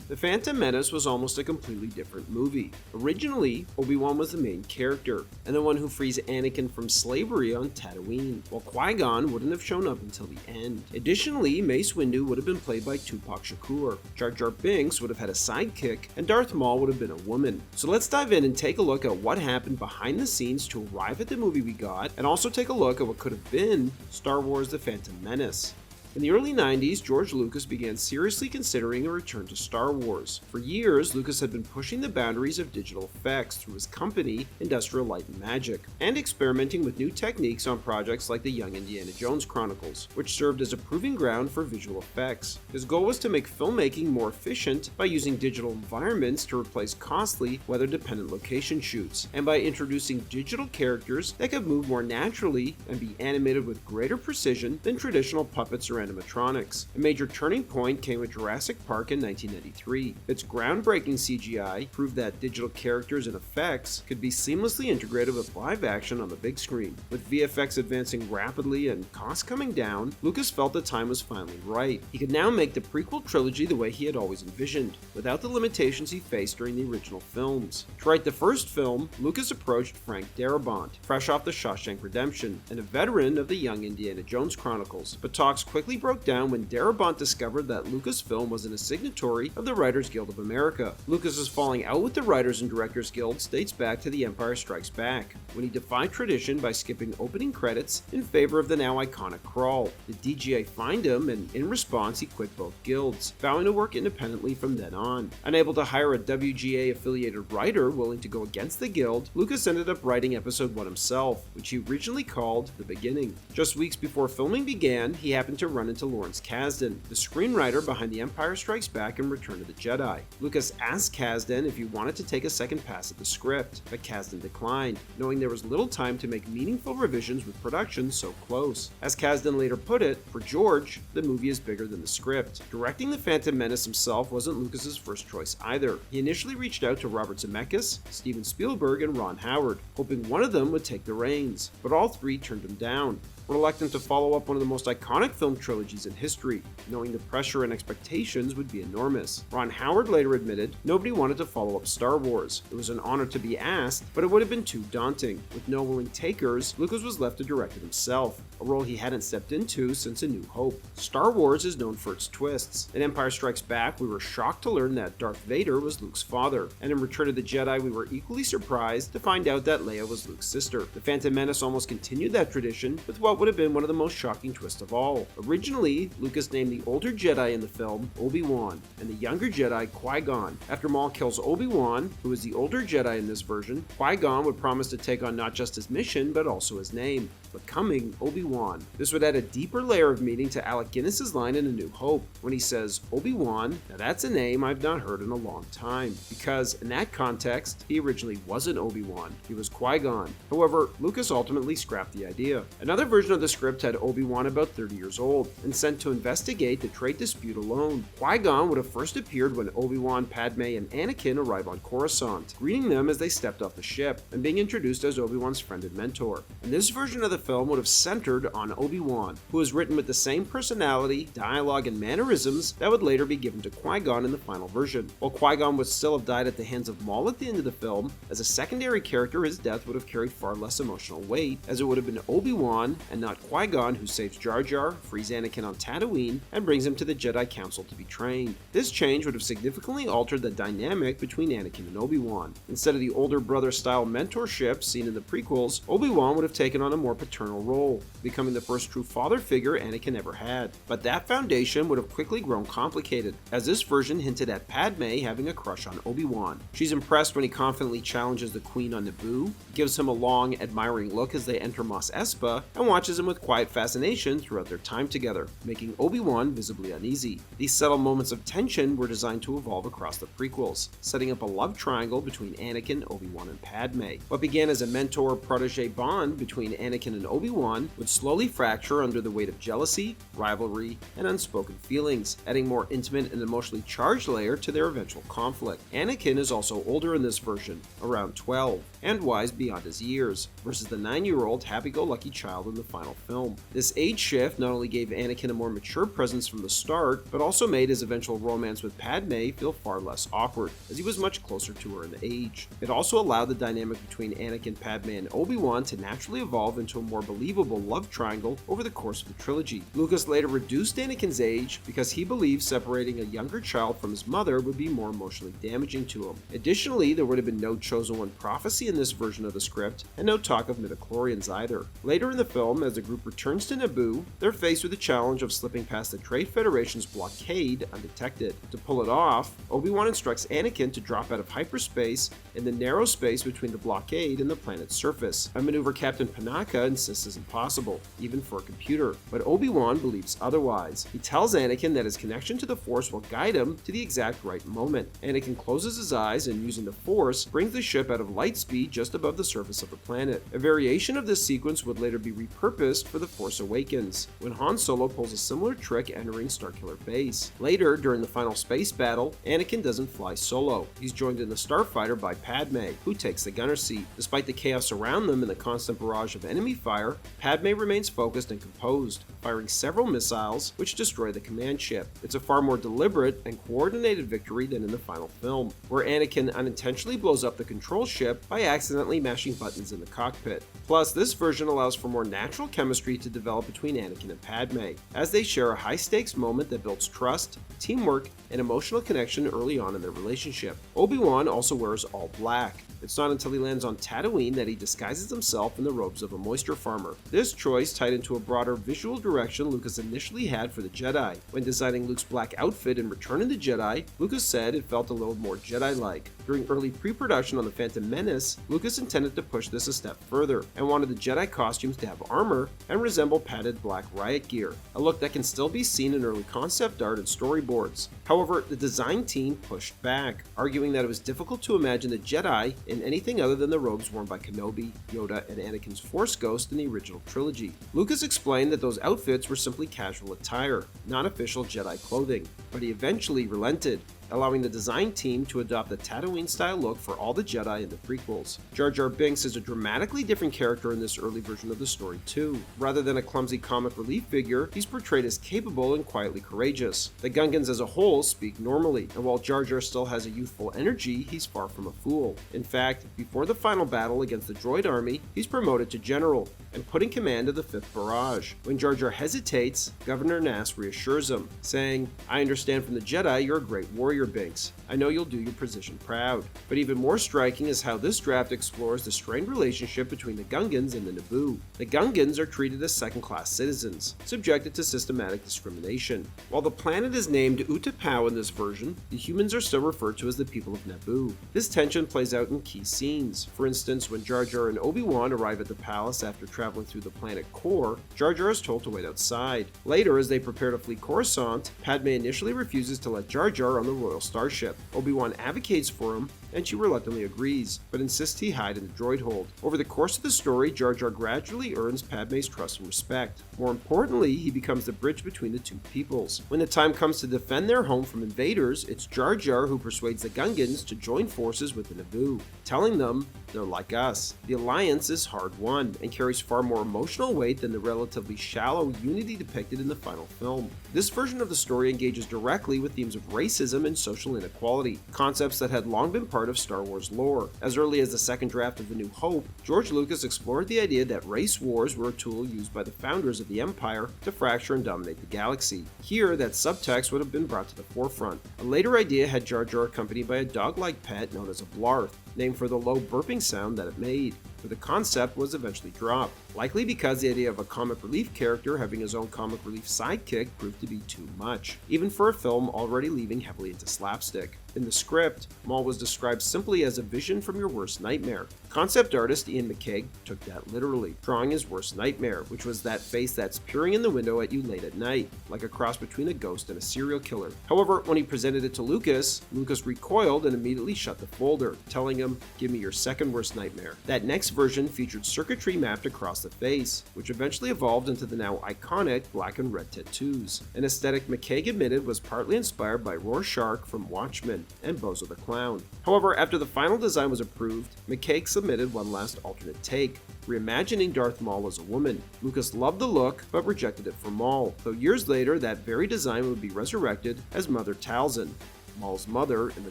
The Phantom Menace was almost a completely different movie. Originally, Obi-Wan was the main character, and the one who frees Anakin from slavery on Tatooine, while Qui-Gon wouldn't have shown up until the end. Additionally, Mace Windu would have been played by Tupac Shakur, Jar Binks would have had a sidekick, and Darth Maul would have been a woman. So let's dive in and take a look at what happened behind the scenes to arrive at the movie we got, and also take a look at what could have been Star Wars: The Phantom Menace. In the early 90s, George Lucas began seriously considering a return to Star Wars. For years, Lucas had been pushing the boundaries of digital effects through his company, Industrial Light and Magic, and experimenting with new techniques on projects like the Young Indiana Jones Chronicles, which served as a proving ground for visual effects. His goal was to make filmmaking more efficient by using digital environments to replace costly, weather-dependent location shoots, and by introducing digital characters that could move more naturally and be animated with greater precision than traditional puppets or animatronics. A major turning point came with Jurassic Park in 1993. Its groundbreaking CGI proved that digital characters and effects could be seamlessly integrated with live action on the big screen. With VFX advancing rapidly and costs coming down, Lucas felt the time was finally right. He could now make the prequel trilogy the way he had always envisioned, without the limitations he faced during the original films. To write the first film, Lucas approached Frank Darabont, fresh off The Shawshank Redemption, and a veteran of the Young Indiana Jones Chronicles, but talks quickly broke down when Darabont discovered that Lucasfilm wasn't a signatory of the Writers Guild of America. Lucas's falling out with the Writers and Directors Guild dates back to The Empire Strikes Back, when he defied tradition by skipping opening credits in favor of the now iconic crawl. The DGA fined him, and in response he quit both guilds, vowing to work independently from then on. Unable to hire a WGA-affiliated writer willing to go against the guild, Lucas ended up writing Episode 1 himself, which he originally called The Beginning. Just weeks before filming began, he happened to run into Lawrence Kasdan, the screenwriter behind The Empire Strikes Back and Return of the Jedi. Lucas asked Kasdan if he wanted to take a second pass at the script, but Kasdan declined, knowing there was little time to make meaningful revisions with production so close. As Kasdan later put it, for George, the movie is bigger than the script. Directing The Phantom Menace himself wasn't Lucas's first choice either. He initially reached out to Robert Zemeckis, Steven Spielberg, and Ron Howard, hoping one of them would take the reins, but all three turned him down. Reluctant to follow up one of the most iconic film trilogies in history, knowing the pressure and expectations would be enormous. Ron Howard later admitted nobody wanted to follow up Star Wars. It was an honor to be asked, but it would have been too daunting. With no willing takers, Lucas was left to direct it himself, a role he hadn't stepped into since A New Hope. Star Wars is known for its twists. In Empire Strikes Back, we were shocked to learn that Darth Vader was Luke's father, and in Return of the Jedi, we were equally surprised to find out that Leia was Luke's sister. The Phantom Menace almost continued that tradition with what would have been one of the most shocking twists of all. Originally, Lucas named the older Jedi in the film Obi-Wan, and the younger Jedi Qui-Gon. After Maul kills Obi-Wan, who is the older Jedi in this version, Qui-Gon would promise to take on not just his mission, but also his name, becoming Obi-Wan. This would add a deeper layer of meaning to Alec Guinness's line in A New Hope, when he says, Obi-Wan, now that's a name I've not heard in a long time, because in that context, he originally wasn't Obi-Wan, he was Qui-Gon. However, Lucas ultimately scrapped the idea. Another version of the script had Obi-Wan about 30 years old, and sent to investigate the trade dispute alone. Qui-Gon would have first appeared when Obi-Wan, Padme, and Anakin arrive on Coruscant, greeting them as they stepped off the ship, and being introduced as Obi-Wan's friend and mentor. And this version of the film would have centered on Obi-Wan, who was written with the same personality, dialogue, and mannerisms that would later be given to Qui-Gon in the final version. While Qui-Gon would still have died at the hands of Maul at the end of the film, as a secondary character his death would have carried far less emotional weight, as it would have been Obi-Wan and not Qui-Gon who saves Jar Jar, frees Anakin on Tatooine, and brings him to the Jedi Council to be trained. This change would have significantly altered the dynamic between Anakin and Obi-Wan. Instead of the older brother-style mentorship seen in the prequels, Obi-Wan would have taken on a more paternal role, becoming the first true father figure Anakin ever had. But that foundation would have quickly grown complicated, as this version hinted at Padme having a crush on Obi-Wan. She's impressed when he confidently challenges the Queen on Naboo, gives him a long, admiring look as they enter Mos Espa, and watches him with quiet fascination throughout their time together, making Obi-Wan visibly uneasy. These subtle moments of tension were designed to evolve across the prequels, setting up a love triangle between Anakin, Obi-Wan, and Padme. What began as a mentor-protege bond between Anakin and Obi-Wan would slowly fracture under the weight of jealousy, rivalry, and unspoken feelings, adding more intimate and emotionally charged layer to their eventual conflict. Anakin is also older in this version, around 12, and wise beyond his years, versus the 9-year-old happy-go-lucky child in the final film. This age shift not only gave Anakin a more mature presence from the start, but also made his eventual romance with Padme feel far less awkward, as he was much closer to her in age. It also allowed the dynamic between Anakin, Padme, and Obi-Wan to naturally evolve into a more believable love triangle over the course of the trilogy. Lucas later reduced Anakin's age because he believed separating a younger child from his mother would be more emotionally damaging to him. Additionally, there would have been no Chosen One prophecy in this version of the script, and no talk of midichlorians either. Later in the film, as the group returns to Naboo, they're faced with the challenge of slipping past the Trade Federation's blockade undetected. To pull it off, Obi-Wan instructs Anakin to drop out of hyperspace in the narrow space between the blockade and the planet's surface, a maneuver Captain Panaka insists is impossible, even for a computer. But Obi-Wan believes otherwise. He tells Anakin that his connection to the Force will guide him to the exact right moment. Anakin closes his eyes and, using the Force, brings the ship out of light speed just above the surface of the planet. A variation of this sequence would later be repurposed for The Force Awakens, when Han Solo pulls a similar trick entering Starkiller Base. Later, during the final space battle, Anakin doesn't fly solo. He's joined in the starfighter by Padme, who takes the gunner seat. Despite the chaos around them and the constant barrage of enemy fire, Padme remains focused and composed, firing several missiles which destroy the command ship. It's a far more deliberate and coordinated victory than in the final film, where Anakin unintentionally blows up the control ship by accidentally mashing buttons in the cockpit. Plus, this version allows for more natural chemistry to develop between Anakin and Padme, as they share a high-stakes moment that builds trust, teamwork, and emotional connection early on in their relationship. Obi-Wan also wears all black. It's not until he lands on Tatooine that he disguises himself in the robes of a moisture farmer. This choice tied into a broader visual direction Lucas initially had for the Jedi. When designing Luke's black outfit in Return of the Jedi, Lucas said it felt a little more Jedi-like. During early pre-production on the Phantom Menace, Lucas intended to push this a step further, and wanted the Jedi costumes to have armor and resemble padded black riot gear, a look that can still be seen in early concept art and storyboards. However, the design team pushed back, arguing that it was difficult to imagine the Jedi in anything other than the robes worn by Kenobi, Yoda, and Anakin's Force Ghost in the original trilogy. Lucas explained that those outfits were simply casual attire, not official Jedi clothing, but he eventually relented, allowing the design team to adopt the Tatooine-style look for all the Jedi in the prequels. Jar Binks is a dramatically different character in this early version of the story too. Rather than a clumsy comic relief figure, he's portrayed as capable and quietly courageous. The Gungans as a whole speak normally, and while Jar still has a youthful energy, he's far from a fool. In fact, before the final battle against the droid army, he's promoted to general and put in command of the 5th Barrage. When Jar hesitates, Governor Nass reassures him, saying, "I understand from the Jedi you're a great warrior, Binks. I know you'll do your position proud." But even more striking is how this draft explores the strained relationship between the Gungans and the Naboo. The Gungans are treated as second-class citizens, subjected to systematic discrimination. While the planet is named Utapau in this version, the humans are still referred to as the people of Naboo. This tension plays out in key scenes. For instance, when Jar and Obi-Wan arrive at the palace after traveling through the planet core, Jar is told to wait outside. Later, as they prepare to flee Coruscant, Padme initially refuses to let Jar on the royal starship. Obi-Wan advocates for him, and she reluctantly agrees, but insists he hide in the droid hold. Over the course of the story, Jar gradually earns Padme's trust and respect. More importantly, he becomes the bridge between the two peoples. When the time comes to defend their home from invaders, it's Jar who persuades the Gungans to join forces with the Naboo, telling them they're like us. The alliance is hard-won, and carries far more emotional weight than the relatively shallow unity depicted in the final film. This version of the story engages directly with themes of racism and social inequality, concepts that had long been part of Star Wars lore. As early as the second draft of A New Hope, George Lucas explored the idea that race wars were a tool used by the founders of the Empire to fracture and dominate the galaxy. Here, that subtext would have been brought to the forefront. A later idea had Jar accompanied by a dog-like pet known as a Blarth, named for the low burping sound that it made, but the concept was eventually dropped, likely because the idea of a comic relief character having his own comic relief sidekick proved to be too much, even for a film already leaning heavily into slapstick. In the script, Maul was described simply as a vision from your worst nightmare. Concept artist Ian McCaig took that literally, drawing his worst nightmare, which was that face that's peering in the window at you late at night, like a cross between a ghost and a serial killer. However, when he presented it to Lucas, Lucas recoiled and immediately shut the folder, telling him him, "Give me your second worst nightmare." That next version featured circuitry mapped across the face, which eventually evolved into the now iconic black and red tattoos. An aesthetic McCaig admitted was partly inspired by Rorschach from Watchmen and Bozo the Clown. However, after the final design was approved, McCaig submitted one last alternate take, reimagining Darth Maul as a woman. Lucas loved the look, but rejected it for Maul, though years later that very design would be resurrected as Mother Talzin, Maul's mother in the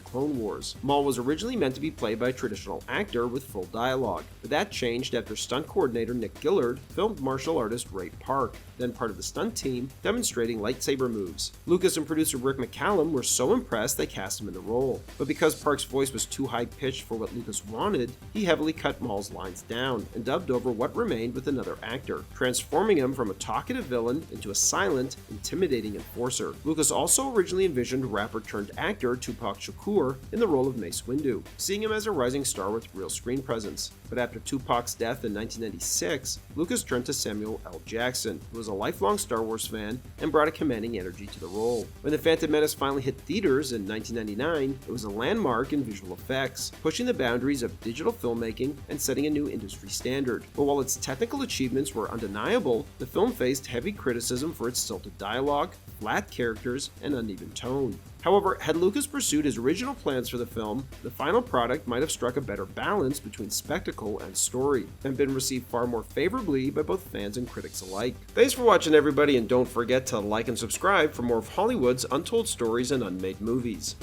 Clone Wars. Maul was originally meant to be played by a traditional actor with full dialogue, but that changed after stunt coordinator Nick Gillard filmed martial artist Ray Park, then part of the stunt team, demonstrating lightsaber moves. Lucas and producer Rick McCallum were so impressed they cast him in the role, but because Park's voice was too high-pitched for what Lucas wanted, he heavily cut Maul's lines down and dubbed over what remained with another actor, transforming him from a talkative villain into a silent, intimidating enforcer. Lucas also originally envisioned rapper-turned-actor Tupac Shakur in the role of Mace Windu, seeing him as a rising star with real screen presence. But after Tupac's death in 1996, Lucas turned to Samuel L. Jackson, who was a lifelong Star Wars fan and brought a commanding energy to the role. When The Phantom Menace finally hit theaters in 1999, it was a landmark in visual effects, pushing the boundaries of digital filmmaking and setting a new industry standard. But while its technical achievements were undeniable, the film faced heavy criticism for its stilted dialogue, flat characters, and uneven tone. However, had Lucas pursued his original plans for the film, the final product might have struck a better balance between spectacle and story, and been received far more favorably by both fans and critics alike. Thanks for watching, everybody, and don't forget to like and subscribe for more of Hollywood's untold stories and unmade movies.